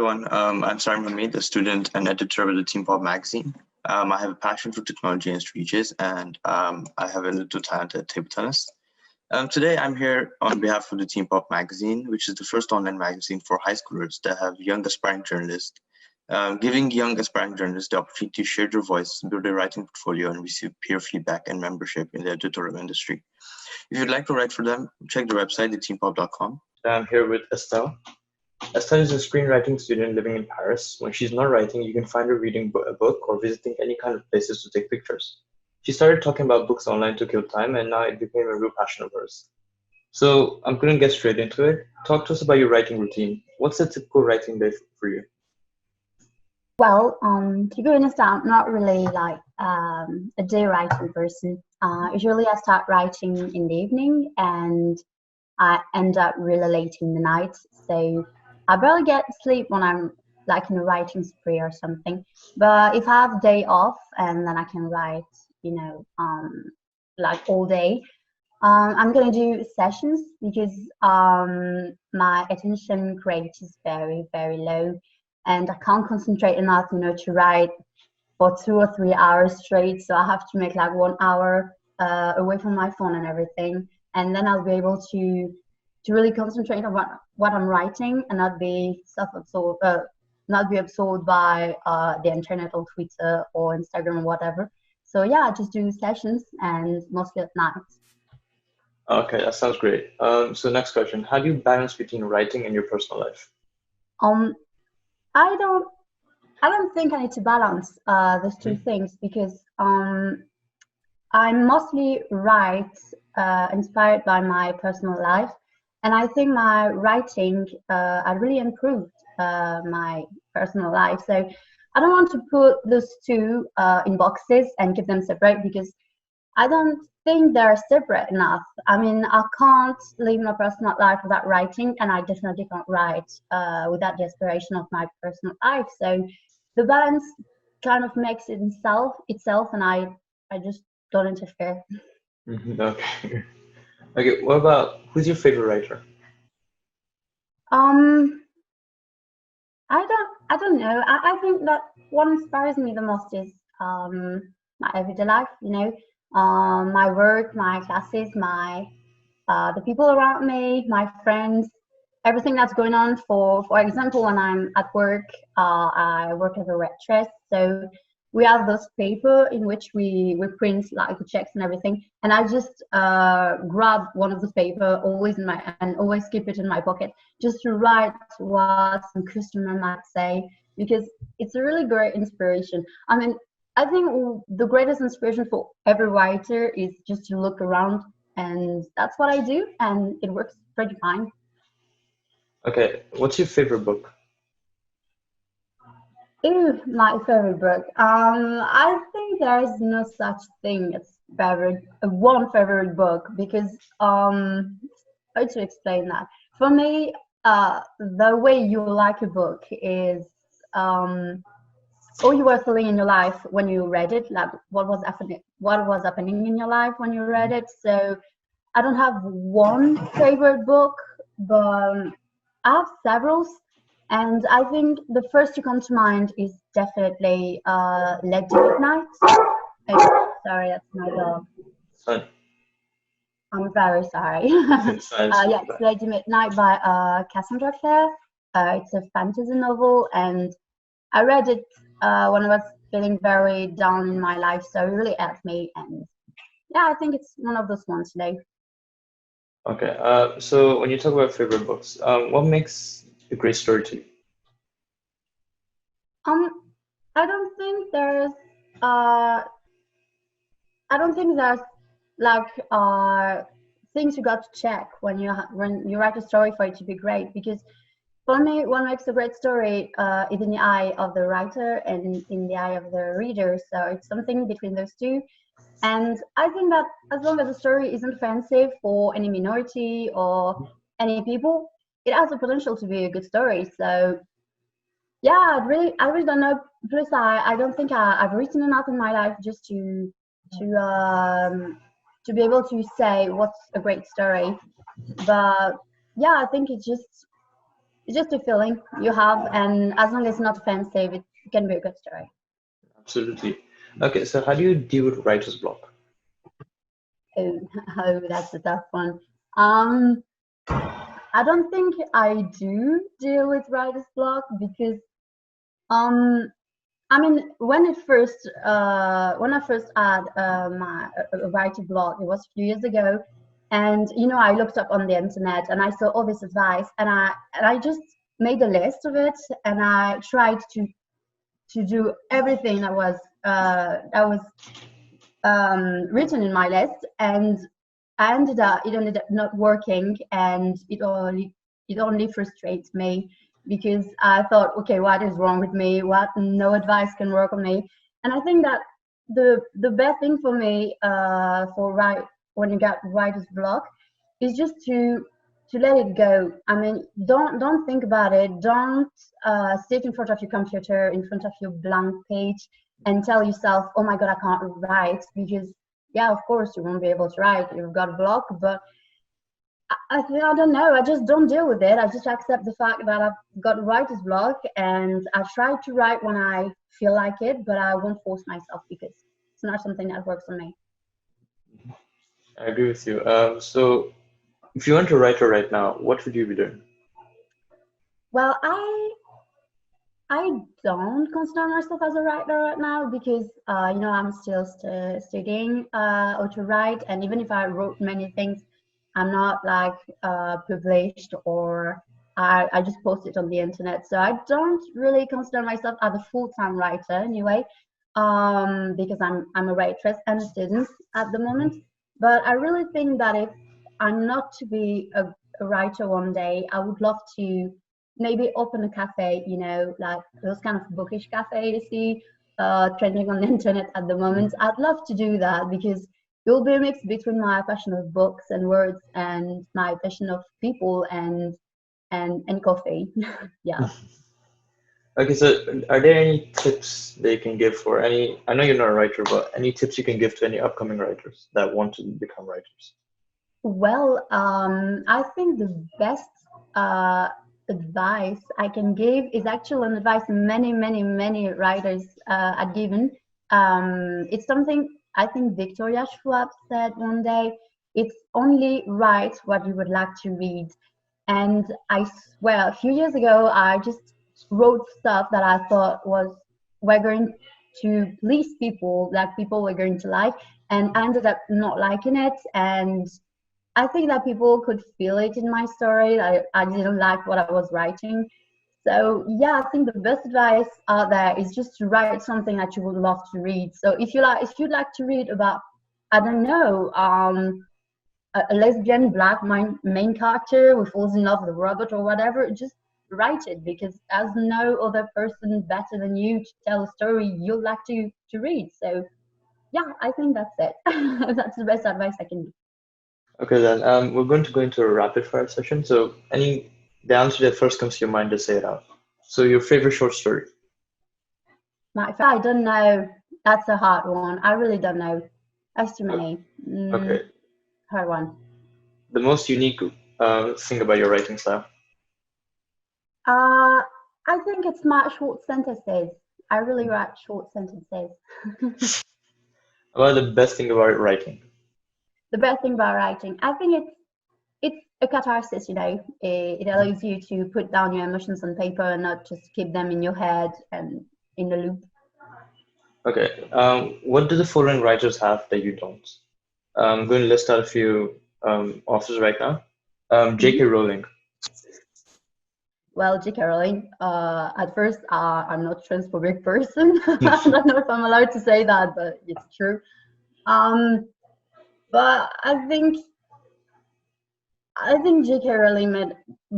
everyone. I'm Sarim, Hamid, a student and editor of the Teen Pop magazine. I have a passion for technology and speeches, and I have a little talent at table tennis. Today, I'm here on behalf of the Teen Pop magazine, which is the first online magazine for high schoolers that have young aspiring journalists, giving young aspiring journalists the opportunity to share their voice, build their writing portfolio, and receive peer feedback and membership in the editorial industry. If you'd like to write for them, check their website, theteenpop.com. I'm here with Estelle. Estelle is a screenwriting student living in Paris. When she's not writing, you can find her reading a book or visiting any kind of places to take pictures. She started talking about books online to kill time, and now it became a real passion of hers. So I'm going to get straight into it. Talk to us about your writing routine. What's a typical writing day for you? Well, to be honest, I'm not really like a day writing person. Usually I start writing in the evening and I end up really late in the night. So I barely get sleep when I'm like in a writing spree or something. But if I have a day off and then I can write, like all day, I'm gonna do sessions because my attention rate is very, very low, and I can't concentrate enough, to write for 2 or 3 hours straight. So I have to make like 1 hour away from my phone and everything, and then I'll be able to really concentrate on what I'm writing and not be absorbed by the internet or Twitter or Instagram or whatever. So yeah, I just do sessions and mostly at night. Okay, that sounds great. So next question, how do you balance between writing and your personal life? I don't think I need to balance those two things because I mostly write inspired by my personal life, and I think my writing I really improved my personal life. So I don't want to put those two in boxes and keep them separate because I don't think they're separate enough. I mean, I can't live my personal life without writing, and I definitely can't write without the aspiration of my personal life. So the balance kind of makes it itself, and I just don't interfere. Okay. Okay, what about, who's your favorite writer? I don't know. I think that what inspires me the most is my everyday life, my work, my classes, the people around me, my friends, everything that's going on. For example, when I'm at work, I work as a waitress, so we have those paper in which we print like the checks and everything, and I just grab one of the paper and always keep it in my pocket just to write what some customer might say, because it's a really great inspiration. I mean, I think the greatest inspiration for every writer is just to look around, and that's what I do, and it works pretty fine. Okay, what's your favorite book? Ooh, my favorite book. I think there is no such thing as one favorite book because how to explain that? For me, the way you like a book is all you were feeling in your life when you read it, like what was happening in your life when you read it. So I don't have one favorite book, but I have several. And I think the first to come to mind is definitely Lady Midnight. Oh, sorry, that's my dog. Fine. I'm very sorry. It's it's Lady Midnight by Cassandra Clare. It's a fantasy novel, and I read it when I was feeling very down in my life, so it really helped me. And yeah, I think it's one of those ones today. Okay, so when you talk about favorite books, what makes a great story to you? I don't think there's like things you got to check when you write a story for it to be great, because for me, what makes a great story is in the eye of the writer and in the eye of the reader. So it's something between those two. And I think that as long as the story isn't offensive for any minority or any people, it has the potential to be a good story. So yeah, I really don't know. Plus, I don't think I've written enough in my life just to be able to say what's a great story. But yeah, I think it's just it's just a feeling you have, and as long as it's not offensive, it can be a good story. Absolutely. Okay, so how do you deal with writer's block? Oh, oh, that's a tough one. I don't think I do deal with writer's block because I mean, when I first had my writer blog, it was a few years ago, and I looked up on the internet and I saw all this advice, and I just made a list of it, and I tried to do everything that was written in my list, and it ended up not working, and it only frustrates me because I thought, okay, what is wrong with me? What no advice can work on me. And I think that the best thing for me when you get writer's block is just to let it go. I mean, don't think about it. Don't sit in front of your computer, in front of your blank page, and tell yourself, oh my god, I can't write, because yeah, of course you won't be able to write. You've got a block, but I don't know. I just don't deal with it. I just accept the fact that I've got writer's block, and I try to write when I feel like it, but I won't force myself because it's not something that works on me. I agree with you. So if you weren't a writer right now, what would you be doing? Well, I don't consider myself as a writer right now because I'm still studying how to write, and even if I wrote many things, I'm not like published, or I just post it on the internet. So I don't really consider myself as a full-time writer anyway, because I'm a waitress and a student at the moment. But I really think that if I'm not to be a writer one day, I would love to maybe open a cafe, like those kind of bookish cafe you see trending on the internet at the moment. I'd love to do that because it will be a mix between my passion of books and words and my passion of people and coffee. Yeah. Okay, so are there any tips that you can give for any, I know you're not a writer, but any tips you can give to any upcoming writers that want to become writers? Well, I think the best uh, advice I can give is actually an advice many, many, many writers had given. It's something I think Victoria Schwab said one day. It's only write what you would like to read. And I swear, a few years ago, I just wrote stuff that I thought were going to please people, that people were going to like, and I ended up not liking it. And I think that people could feel it in my story. I didn't like what I was writing. So yeah, I think the best advice out there is just to write something that you would love to read. So if you'd like to read about, I don't know, a lesbian black main character who falls in love with a robot or whatever, just write it, because there's no other person better than you to tell a story you'd like to read. So yeah, I think that's it. That's the best advice I can give. Okay, then we're going to go into a rapid fire session. So the answer that first comes to your mind, just say it out. So your favorite short story? I don't know. That's a hard one. I really don't know. That's too many. Okay. Hard one. The most unique thing about your writing style? I think it's my short sentences. I really write short sentences. About the best thing about writing? The best thing about writing, I think it's a catharsis. It allows you to put down your emotions on paper and not just keep them in your head and in the loop. Okay. What do the following writers have that you don't? I'm going to list out a few authors right now. J.K. Rowling. Well, J.K. Rowling, at first, I'm not a transphobic person. I don't know if I'm allowed to say that, but it's true. But I think J.K. Rowling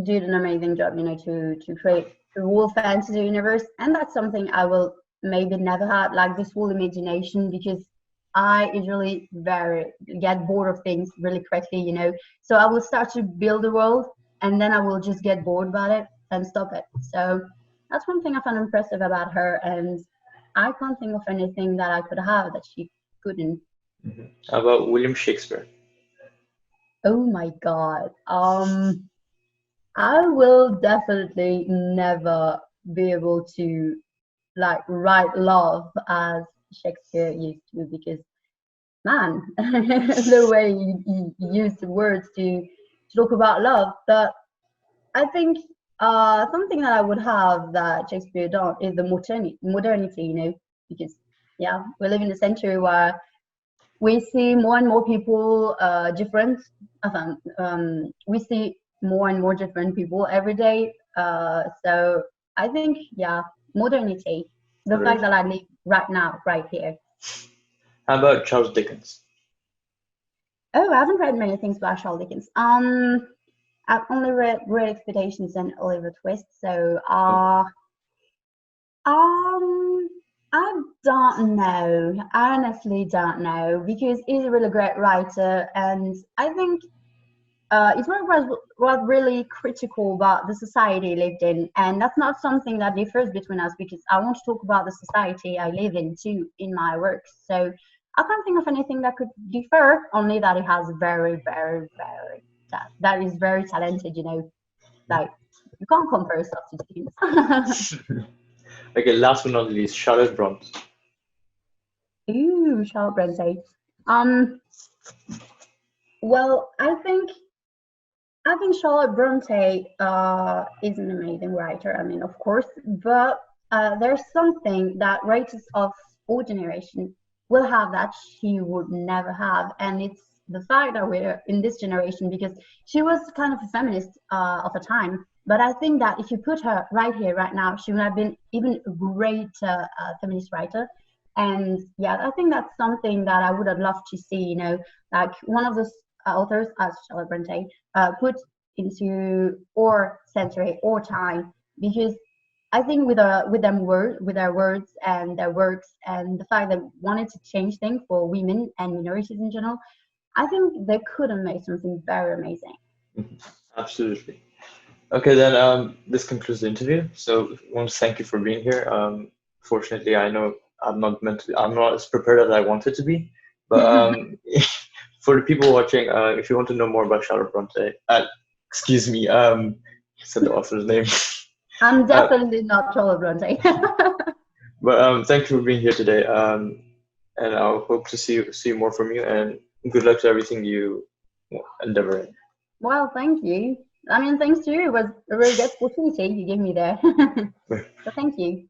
did an amazing job, to create the whole fantasy universe, and that's something I will maybe never have, like this whole imagination, because I usually get bored of things really quickly, So I will start to build a world, and then I will just get bored about it and stop it. So that's one thing I found impressive about her, and I can't think of anything that I could have that she couldn't. How about William Shakespeare? Oh my God. I will definitely never be able to like write love as Shakespeare used to, because man, the way he used the words to talk about love. But I think something that I would have that Shakespeare don't is the modernity, you know, because yeah, we live in a century where we see more and more people different. We see more and more different people every day. So I think, yeah, modernity, the fact that I live right now, right here. How about Charles Dickens? Oh, I haven't read many things by Charles Dickens. I've only read Great Expectations and Oliver Twist. So um, I don't know. I honestly don't know, because he's a really great writer, and I think his work was really critical about the society he lived in, and that's not something that differs between us, because I want to talk about the society I live in too in my work. So I can't think of anything that could differ. Only that he has very, very, very that is very talented. You know, like you can't compare stuff to Dickens. Okay, last but not least, Charlotte Bront. Ooh, Charlotte Bronte. Um, well, I think Charlotte Bronte is an amazing writer. I mean, of course, but there's something that writers of our generation will have that she would never have, and it's the fact that we're in this generation, because she was kind of a feminist of a time. But I think that if you put her right here, right now, she would have been even a great feminist writer. And yeah, I think that's something that I would have loved to see. You know, like one of those authors, as Charlotte Bronte, put into our century or time, because I think with their words and their works, and the fact that wanted to change things for women and minorities in general, I think they could have made something very amazing. Absolutely. Okay, then this concludes the interview. So I want to thank you for being here. Fortunately, I know I'm not as prepared as I wanted to be, but for the people watching, if you want to know more about Charlotte Bronte, excuse me, said the author's name. I'm definitely not Charlotte Bronte. But thank you for being here today. And I'll hope to see more from you. And good luck to everything you endeavor in. Well, thank you. I mean, thanks to you. It was a really good opportunity you gave me there. So thank you.